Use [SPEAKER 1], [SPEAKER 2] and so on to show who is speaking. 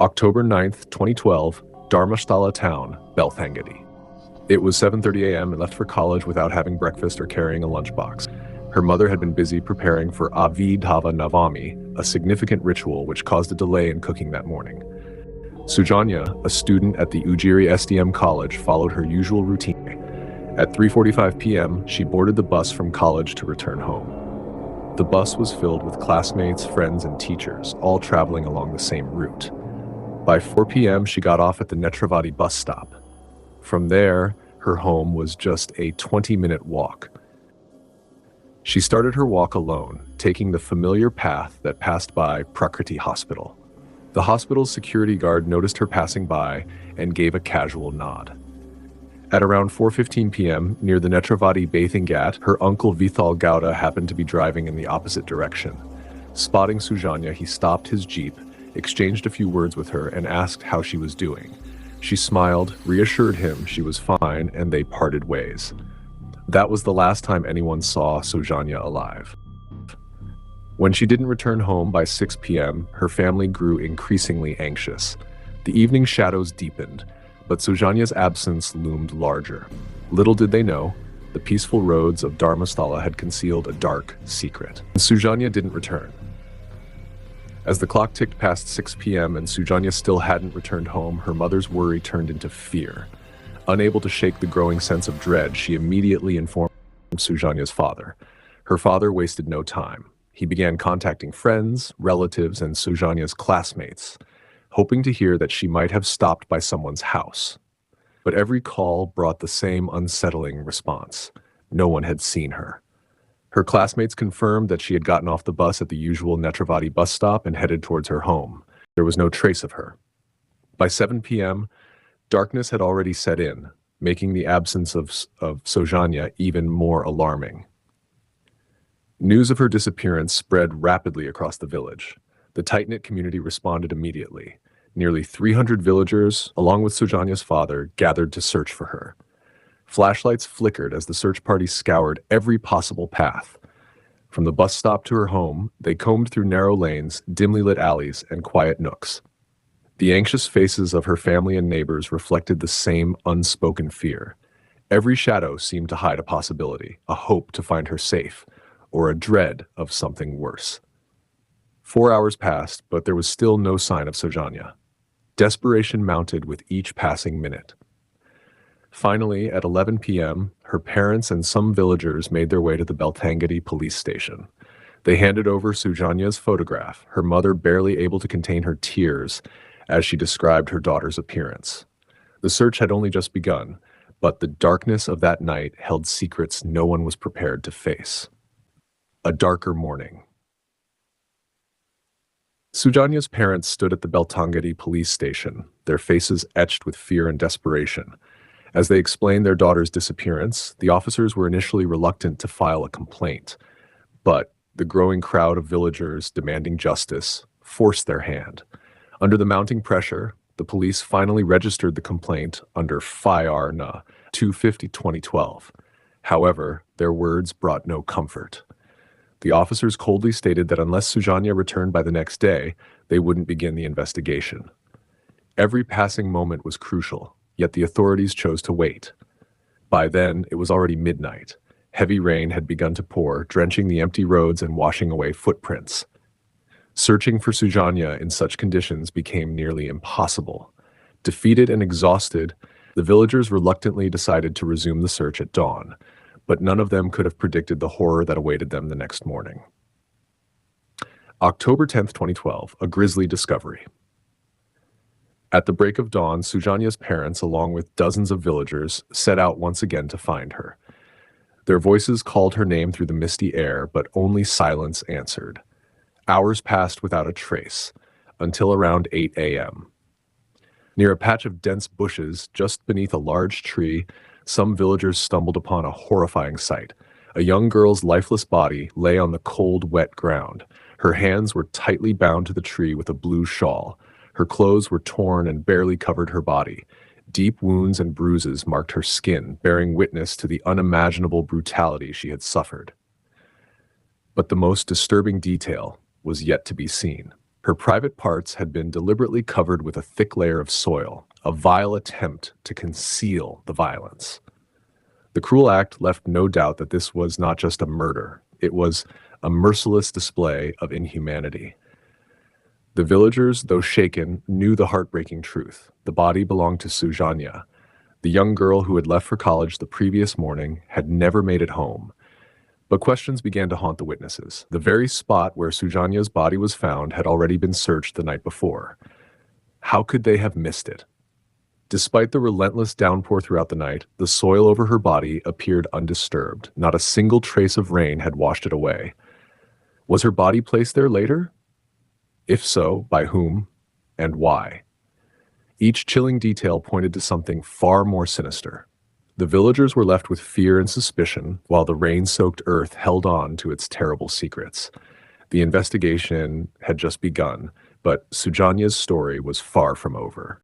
[SPEAKER 1] October 9th, 2012, Dharmasthala town, Belthangadi. It was 7:30 a.m. and left for college without having breakfast or carrying a lunchbox. Her mother had been busy preparing for Avidhava Navami, a significant ritual which caused a delay in cooking that morning. Soujanya, a student at the Ujiri SDM college, followed her usual routine. At 3:45 p.m., she boarded the bus from college to return home. The bus was filled with classmates, friends, and teachers, all traveling along the same route. By 4 p.m., she got off at the Netravati bus stop. From there, her home was just a 20-minute walk. She started her walk alone, taking the familiar path that passed by Prakriti Hospital. The hospital's security guard noticed her passing by and gave a casual nod. At around 4:15 p.m., near the Netravati bathing ghat, her uncle Vithal Gowda happened to be driving in the opposite direction. Spotting Soujanya, he stopped his jeep, exchanged a few words with her, and asked how she was doing. She smiled, reassured him she was fine, and they parted ways. That was the last time anyone saw Soujanya alive. When she didn't return home by 6 p.m., her family grew increasingly anxious. The evening shadows deepened, but Soujanya's absence loomed larger. Little did they know, the peaceful roads of Dharmasthala had concealed a dark secret. Soujanya didn't return. As the clock ticked past 6 p.m. and Soujanya still hadn't returned home, her mother's worry turned into fear. Unable to shake the growing sense of dread, she immediately informed Soujanya's father. Her father wasted no time. He began contacting friends, relatives, and Soujanya's classmates, hoping to hear that she might have stopped by someone's house. But every call brought the same unsettling response. No one had seen her. Her classmates confirmed that she had gotten off the bus at the usual Netravati bus stop and headed towards her home. There was no trace of her. By 7 p.m., darkness had already set in, making the absence of Soujanya even more alarming. News of her disappearance spread rapidly across the village. The tight-knit community responded immediately. Nearly 300 villagers, along with Soujanya's father, gathered to search for her. Flashlights flickered as the search party scoured every possible path. From the bus stop to her home, they combed through narrow lanes, dimly lit alleys, and quiet nooks. The anxious faces of her family and neighbors reflected the same unspoken fear. Every shadow seemed to hide a possibility, a hope to find her safe, or a dread of something worse. 4 hours passed, but there was still no sign of Soujanya. Desperation mounted with each passing minute. Finally, at 11 p.m., her parents and some villagers made their way to the Belthangadi police station. They handed over Soujanya's photograph, her mother barely able to contain her tears as she described her daughter's appearance. The search had only just begun, but the darkness of that night held secrets no one was prepared to face. A darker morning. Soujanya's parents stood at the Belthangadi police station, their faces etched with fear and desperation. As they explained their daughter's disappearance, the officers were initially reluctant to file a complaint, but the growing crowd of villagers demanding justice forced their hand. Under the mounting pressure, the police finally registered the complaint under FIR No. 250/2012. However, their words brought no comfort. The officers coldly stated that unless Soujanya returned by the next day, they wouldn't begin the investigation. Every passing moment was crucial, yet the authorities chose to wait. By then, it was already midnight. Heavy rain had begun to pour, drenching the empty roads and washing away footprints. Searching for Soujanya in such conditions became nearly impossible. Defeated and exhausted, the villagers reluctantly decided to resume the search at dawn, but none of them could have predicted the horror that awaited them the next morning. October 10th, 2012, a grisly discovery. At the break of dawn, Soujanya's parents, along with dozens of villagers, set out once again to find her. Their voices called her name through the misty air, but only silence answered. Hours passed without a trace, until around 8 a.m. Near a patch of dense bushes, just beneath a large tree, some villagers stumbled upon a horrifying sight. A young girl's lifeless body lay on the cold, wet ground. Her hands were tightly bound to the tree with a blue shawl. Her clothes were torn and barely covered her body. Deep wounds and bruises marked her skin, bearing witness to the unimaginable brutality she had suffered. But the most disturbing detail was yet to be seen. Her private parts had been deliberately covered with a thick layer of soil, a vile attempt to conceal the violence. The cruel act left no doubt that this was not just a murder. It was a merciless display of inhumanity. The villagers, though shaken, knew the heartbreaking truth. The body belonged to Soujanya. The young girl who had left for college the previous morning had never made it home. But questions began to haunt the witnesses. The very spot where Soujanya's body was found had already been searched the night before. How could they have missed it? Despite the relentless downpour throughout the night, the soil over her body appeared undisturbed. Not a single trace of rain had washed it away. Was her body placed there later? If so, by whom and why? Each chilling detail pointed to something far more sinister. The villagers were left with fear and suspicion, while the rain-soaked earth held on to its terrible secrets. The investigation had just begun, but Soujanya's story was far from over.